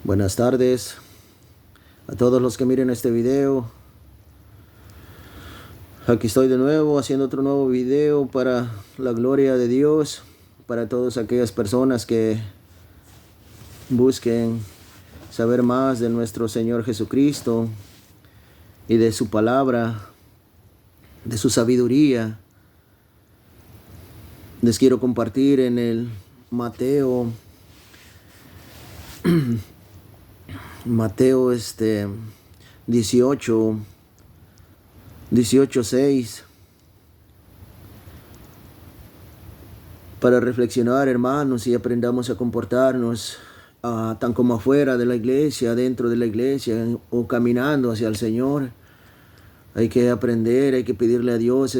Buenas tardes a todos los que miren este video. Aquí estoy de nuevo haciendo otro nuevo video para la gloria de Dios, para todas aquellas personas que busquen saber más de nuestro Señor Jesucristo y de su palabra, de su sabiduría. Les quiero compartir en el Mateo 18:6 para reflexionar, hermanos, y aprendamos a comportarnos tan como afuera de la iglesia, dentro de la iglesia o caminando hacia el Señor. Hay que aprender, hay que pedirle a Dios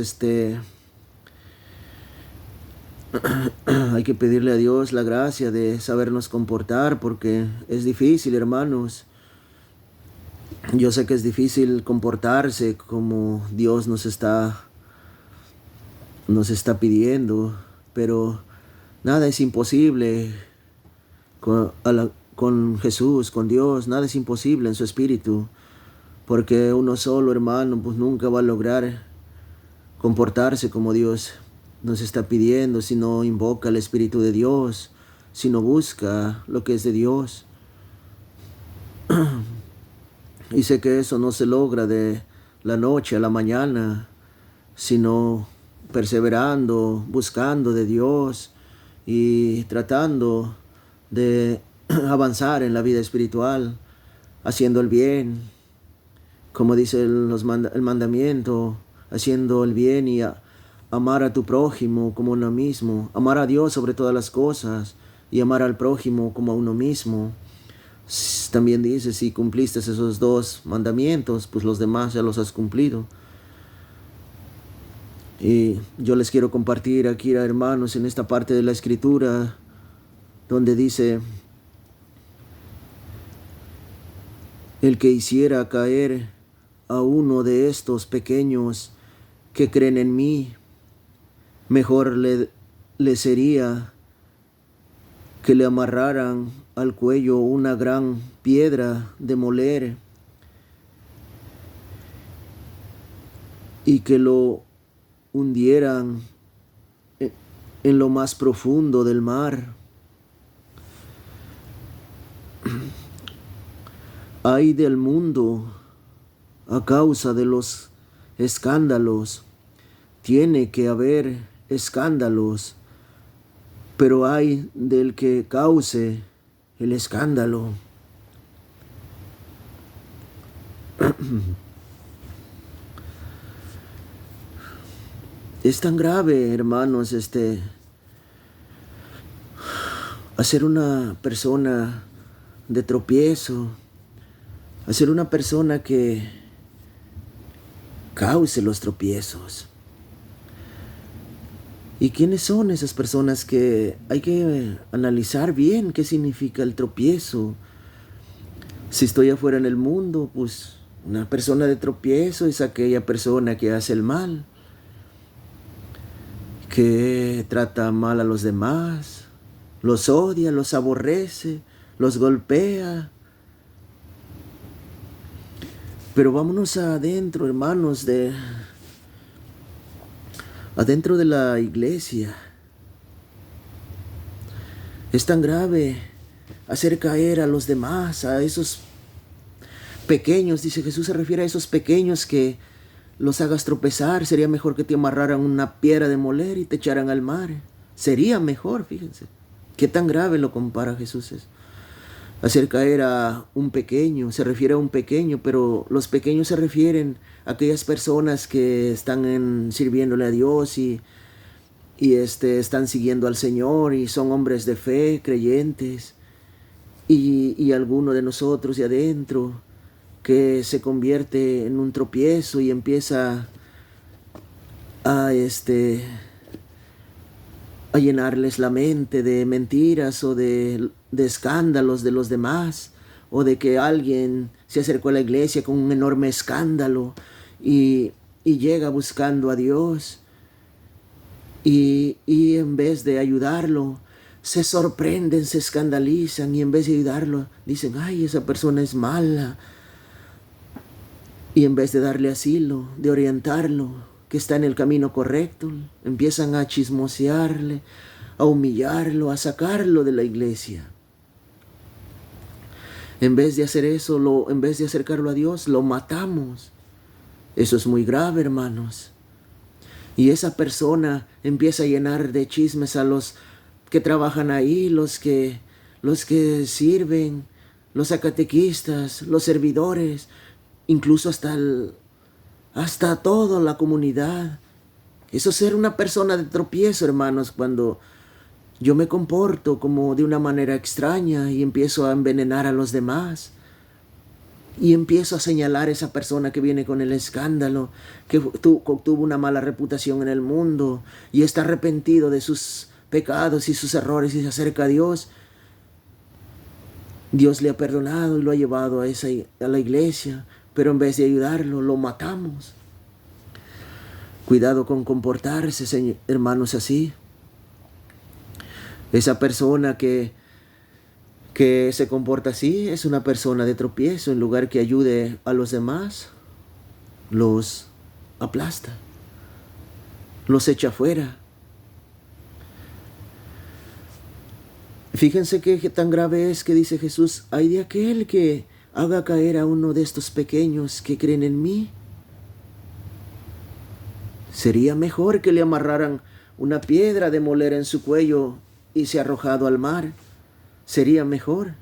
hay que pedirle a Dios la gracia de sabernos comportar, porque es difícil, hermanos. Yo sé que es difícil comportarse como Dios nos está pidiendo, pero nada es imposible con Jesús, con Dios. Nada es imposible en su espíritu, porque uno solo, hermano, pues nunca va a lograr comportarse como Dios nos está pidiendo si no invoca el Espíritu de Dios, si no busca lo que es de Dios. Y sé que eso no se logra de la noche a la mañana, sino perseverando, buscando de Dios y tratando de avanzar en la vida espiritual, haciendo el bien, como dice el mandamiento, haciendo el bien y amar a tu prójimo como a uno mismo, amar a Dios sobre todas las cosas y amar al prójimo como a uno mismo. También dice, si cumpliste esos dos mandamientos, pues los demás ya los has cumplido. Y yo les quiero compartir aquí, hermanos, en esta parte de la Escritura, donde dice: el que hiciera caer a uno de estos pequeños que creen en mí, mejor le sería que le amarraran al cuello una gran piedra de moler y que lo hundieran en lo más profundo del mar. Ay del mundo a causa de los escándalos. Tiene que haber escándalos, pero ay del que cause el escándalo. Es tan grave, hermanos, hacer una persona de tropiezo, hacer una persona que cause los tropiezos. ¿Y quiénes son esas personas? Que hay que analizar bien qué significa el tropiezo. Si estoy afuera en el mundo, pues una persona de tropiezo es aquella persona que hace el mal, que trata mal a los demás, los odia, los aborrece, los golpea. Pero vámonos adentro, hermanos, adentro de la iglesia. Es tan grave hacer caer a los demás, a esos pequeños. Dice Jesús, se refiere a esos pequeños, que los hagas tropezar. Sería mejor que te amarraran una piedra de moler y te echaran al mar. Sería mejor, fíjense. Qué tan grave lo compara Jesús. Hacer caer a un pequeño, se refiere a un pequeño, pero los pequeños se refieren a aquellas personas que están sirviéndole a Dios y están siguiendo al Señor y son hombres de fe, creyentes, y alguno de nosotros de adentro que se convierte en un tropiezo y empieza a llenarles la mente de mentiras o de escándalos de los demás, o de que alguien se acercó a la iglesia con un enorme escándalo y llega buscando a Dios y en vez de ayudarlo se sorprenden, se escandalizan y en vez de ayudarlo dicen, ay, esa persona es mala. Y en vez de darle asilo, de orientarlo, que está en el camino correcto, empiezan a chismosearle, a humillarlo, a sacarlo de la iglesia. En vez de hacer eso, en vez de acercarlo a Dios, lo matamos. Eso es muy grave, hermanos. Y esa persona empieza a llenar de chismes a los que trabajan ahí, los que sirven, los catequistas, los servidores, incluso hasta toda la comunidad. Eso es ser una persona de tropiezo, hermanos, cuando yo me comporto como de una manera extraña y empiezo a envenenar a los demás. Y empiezo a señalar a esa persona que viene con el escándalo, que tuvo una mala reputación en el mundo y está arrepentido de sus pecados y sus errores y se acerca a Dios. Dios le ha perdonado y lo ha llevado a la iglesia, pero en vez de ayudarlo, lo matamos. Cuidado con comportarse, hermanos, así. Esa persona que se comporta así es una persona de tropiezo. En lugar que ayude a los demás, los aplasta, los echa fuera. Fíjense qué tan grave es que dice Jesús, ay de aquel que haga caer a uno de estos pequeños que creen en mí. Sería mejor que le amarraran una piedra de moler en su cuello y se arrojado al mar. Sería mejor.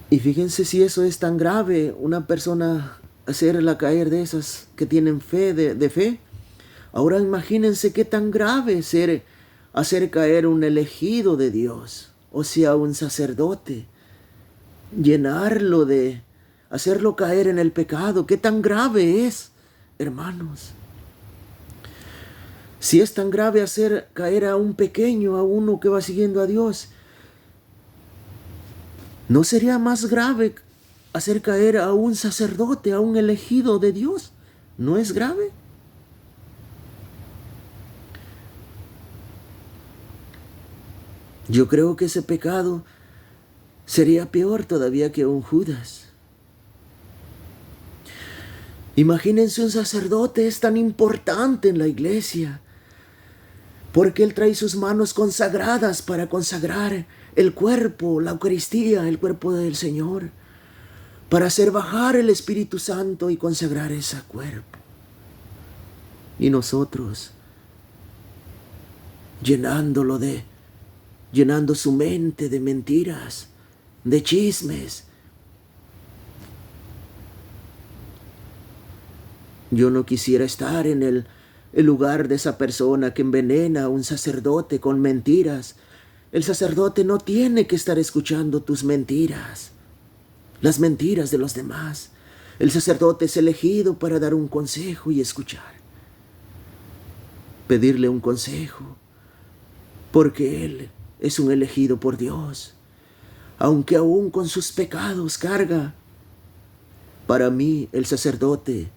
Y fíjense si eso es tan grave, una persona hacerla caer de esas que tienen fe, de fe. Ahora imagínense qué tan grave hacer caer un elegido de Dios, o sea, un sacerdote, hacerlo caer en el pecado. Qué tan grave es, hermanos. Si es tan grave hacer caer a un pequeño, a uno que va siguiendo a Dios, ¿no sería más grave hacer caer a un sacerdote, a un elegido de Dios? ¿No es grave? Yo creo que ese pecado sería peor todavía que un Judas. Imagínense, un sacerdote es tan importante en la iglesia, porque él trae sus manos consagradas para consagrar el cuerpo, la Eucaristía, el cuerpo del Señor, para hacer bajar el Espíritu Santo y consagrar ese cuerpo. Y nosotros, llenando su mente de mentiras, de chismes. Yo no quisiera estar en el lugar de esa persona que envenena a un sacerdote con mentiras. El sacerdote no tiene que estar escuchando tus mentiras, las mentiras de los demás. El sacerdote es elegido para dar un consejo y escuchar, pedirle un consejo, porque él es un elegido por Dios, aunque aún con sus pecados carga. Para mí, el sacerdote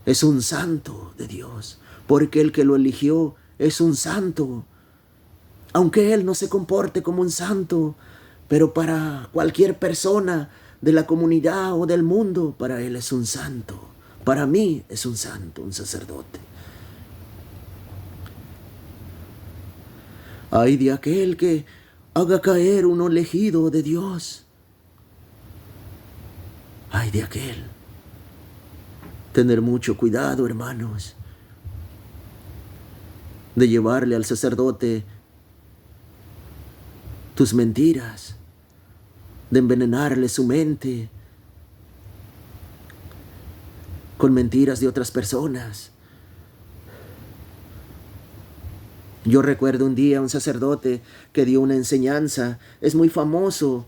es un santo de Dios, porque el que lo eligió es un santo. Aunque él no se comporte como un santo, pero para cualquier persona de la comunidad o del mundo, para él es un santo. Para mí es un santo, un sacerdote. Ay de aquel que haga caer un elegido de Dios. Ay de aquel. Tener mucho cuidado, hermanos, de llevarle al sacerdote tus mentiras, de envenenarle su mente con mentiras de otras personas. Yo recuerdo un día un sacerdote que dio una enseñanza, es muy famoso,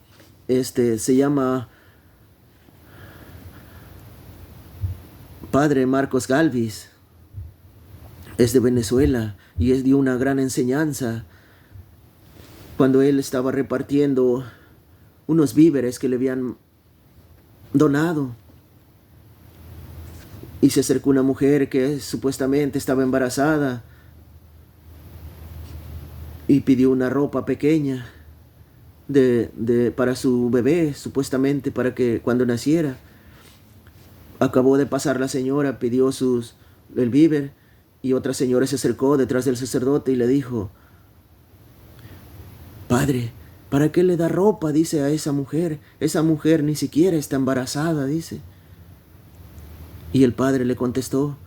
se llama Padre Marcos Galvis, es de Venezuela y dio una gran enseñanza cuando él estaba repartiendo unos víveres que le habían donado. Y se acercó una mujer que supuestamente estaba embarazada y pidió una ropa pequeña para su bebé, supuestamente para que cuando naciera. Acabó de pasar la señora, pidió el víver, y otra señora se acercó detrás del sacerdote y le dijo: Padre, ¿para qué le da ropa? Dice a esa mujer. Esa mujer ni siquiera está embarazada, dice. Y el padre le contestó: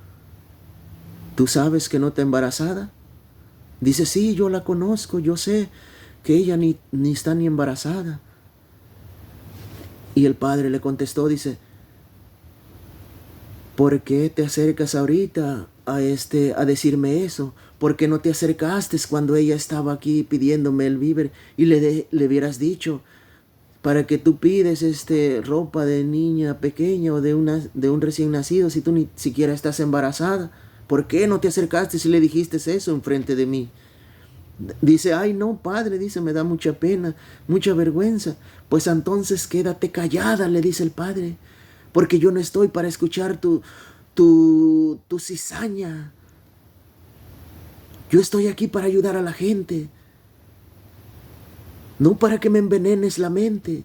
¿Tú sabes que no está embarazada? Dice: sí, yo la conozco, yo sé que ella ni está ni embarazada. Y el padre le contestó, dice: ¿por qué te acercas ahorita a decirme eso? ¿Por qué no te acercaste cuando ella estaba aquí pidiéndome el víver y le hubieras dicho: para que tú pides ropa de niña pequeña o de un recién nacido si tú ni siquiera estás embarazada? ¿Por qué no te acercaste si le dijiste eso enfrente de mí? Dice: ay no, padre, dice, me da mucha pena, mucha vergüenza. Pues entonces quédate callada, le dice el padre, porque yo no estoy para escuchar tu cizaña. Yo estoy aquí para ayudar a la gente, no para que me envenenes la mente.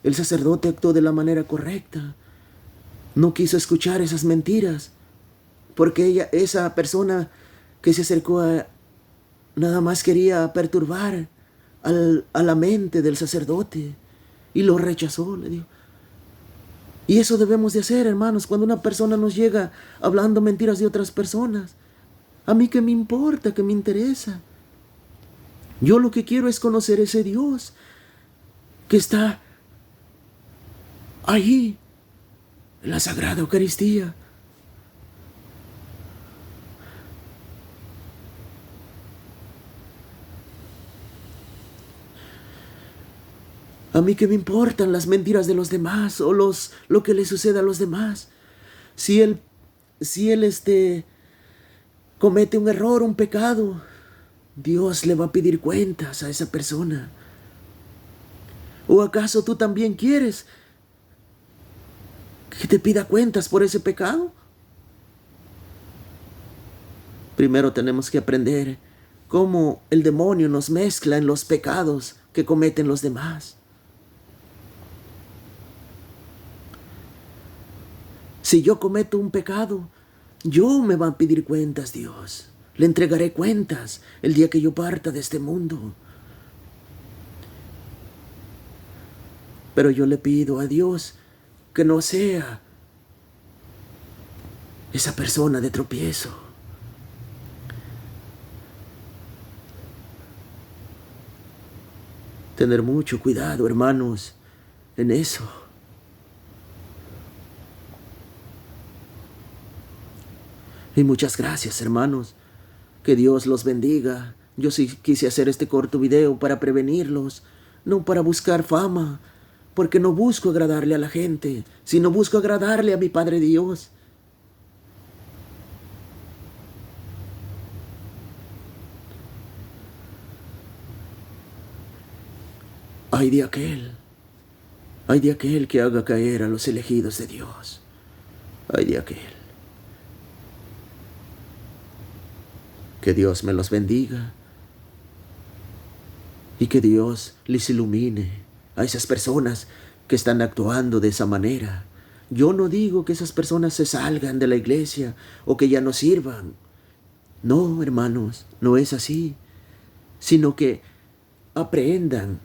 El sacerdote actuó de la manera correcta. No quiso escuchar esas mentiras, porque esa persona que se acercó nada más quería perturbar a la mente del sacerdote y lo rechazó, le dijo. Y eso debemos de hacer, hermanos, cuando una persona nos llega hablando mentiras de otras personas. A mí qué me importa, qué me interesa. Yo lo que quiero es conocer ese Dios que está allí en la Sagrada Eucaristía. A mí qué me importan las mentiras de los demás o lo que le suceda a los demás. Si él comete un error, un pecado, Dios le va a pedir cuentas a esa persona. ¿O acaso tú también quieres que te pida cuentas por ese pecado? Primero tenemos que aprender cómo el demonio nos mezcla en los pecados que cometen los demás. Si yo cometo un pecado, yo me va a pedir cuentas, Dios. Le entregaré cuentas el día que yo parta de este mundo. Pero yo le pido a Dios que no sea esa persona de tropiezo. Tener mucho cuidado, hermanos, en eso. Y muchas gracias, hermanos. Que Dios los bendiga. Yo sí quise hacer este corto video para prevenirlos, no para buscar fama, porque no busco agradarle a la gente, sino busco agradarle a mi Padre Dios. Ay de aquel que haga caer a los elegidos de Dios. Ay de aquel. Que Dios me los bendiga y que Dios les ilumine a esas personas que están actuando de esa manera. Yo no digo que esas personas se salgan de la iglesia o que ya no sirvan. No, hermanos, no es así, sino que aprendan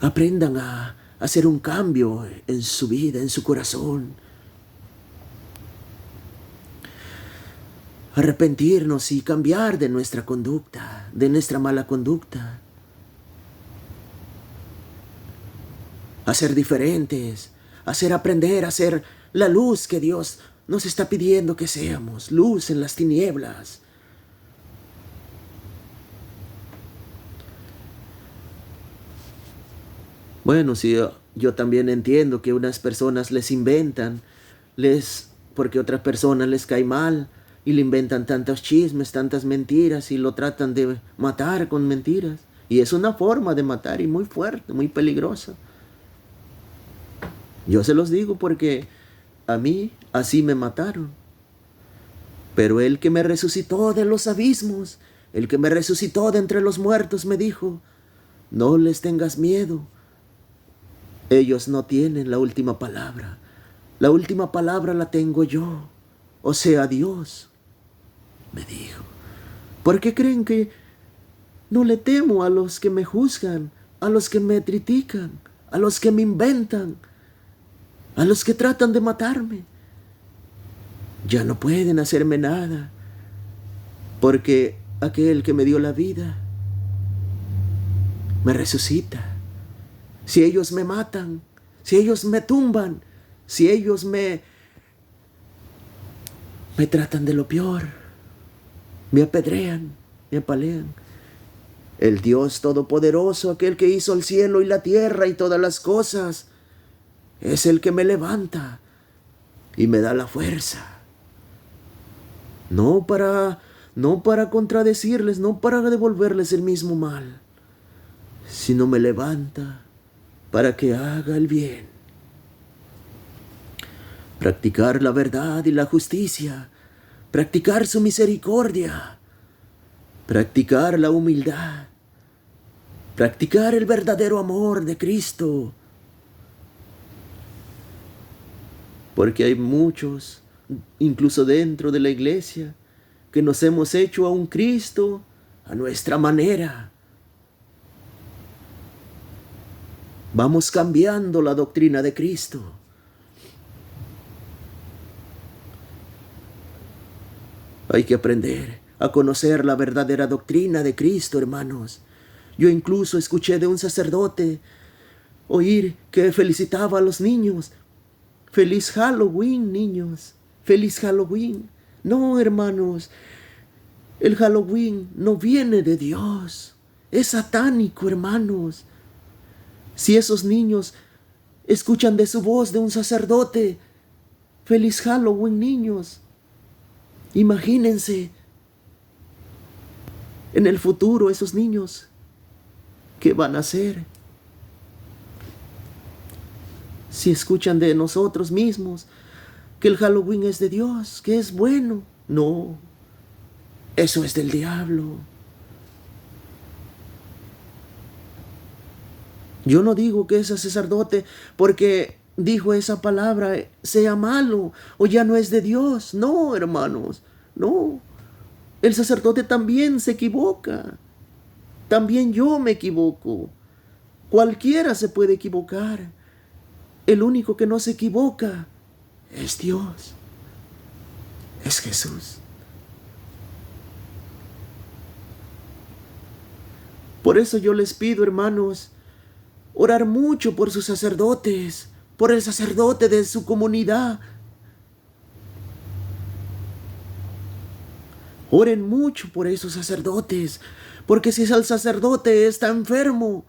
a hacer un cambio en su vida, en su corazón. Arrepentirnos y cambiar de nuestra conducta, de nuestra mala conducta. A ser diferentes, aprender a ser la luz que Dios nos está pidiendo que seamos, luz en las tinieblas. Bueno, sí, yo también entiendo que unas personas les inventan, porque a otras personas les cae mal y le inventan tantos chismes, tantas mentiras y lo tratan de matar con mentiras. Y es una forma de matar y muy fuerte, muy peligrosa. Yo se los digo porque a mí así me mataron. Pero el que me resucitó de los abismos el que me resucitó de entre los muertos, me dijo, no les tengas miedo. Ellos no tienen la última palabra. La última palabra la tengo yo, o sea, Dios, me dijo. ¿Por qué creen que no le temo a los que me juzgan, a los que me critican, a los que me inventan, a los que tratan de matarme? Ya no pueden hacerme nada, porque aquel que me dio la vida me resucita. Si ellos me matan, si ellos me tumban, si ellos me tratan de lo peor, me apedrean, me apalean, el Dios Todopoderoso, aquel que hizo el cielo y la tierra y todas las cosas, es el que me levanta y me da la fuerza. No para contradecirles, no para devolverles el mismo mal, sino me levanta para que haga el bien. Practicar la verdad y la justicia, practicar su misericordia, practicar la humildad, practicar el verdadero amor de Cristo. Porque hay muchos, incluso dentro de la iglesia, que nos hemos hecho a un Cristo a nuestra manera. Vamos cambiando la doctrina de Cristo. Hay que aprender a conocer la verdadera doctrina de Cristo, hermanos. Yo incluso escuché de un sacerdote oír que felicitaba a los niños. ¡Feliz Halloween, niños! ¡Feliz Halloween! No, hermanos, el Halloween no viene de Dios. Es satánico, hermanos. Si esos niños escuchan de su voz de un sacerdote, ¡feliz Halloween, niños! Imagínense, en el futuro esos niños, ¿qué van a hacer? Si escuchan de nosotros mismos que el Halloween es de Dios, que es bueno. No, eso es del diablo. Yo no digo que ese sacerdote, porque dijo esa palabra, sea malo o ya no es de Dios. No, hermanos, no. El sacerdote también se equivoca. También yo me equivoco. Cualquiera se puede equivocar. El único que no se equivoca es Dios. Es Jesús. Por eso yo les pido, hermanos, orar mucho por sus sacerdotes, por el sacerdote de su comunidad. Oren mucho por esos sacerdotes, porque si el sacerdote está enfermo,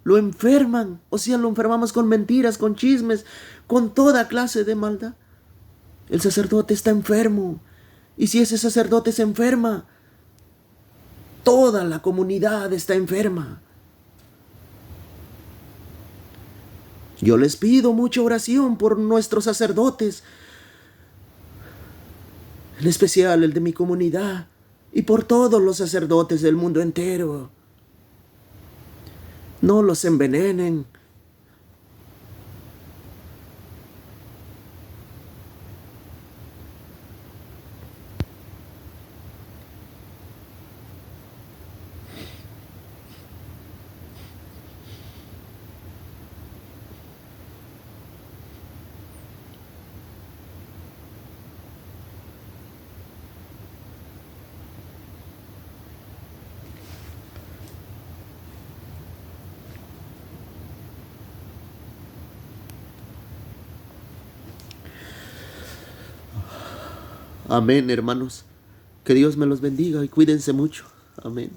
lo enferman, o sea, lo enfermamos con mentiras, con chismes, con toda clase de maldad. El sacerdote está enfermo, y si ese sacerdote se enferma, toda la comunidad está enferma. Yo les pido mucha oración por nuestros sacerdotes, en especial el de mi comunidad, y por todos los sacerdotes del mundo entero. No los envenenen. Amén, hermanos. Que Dios me los bendiga y cuídense mucho. Amén.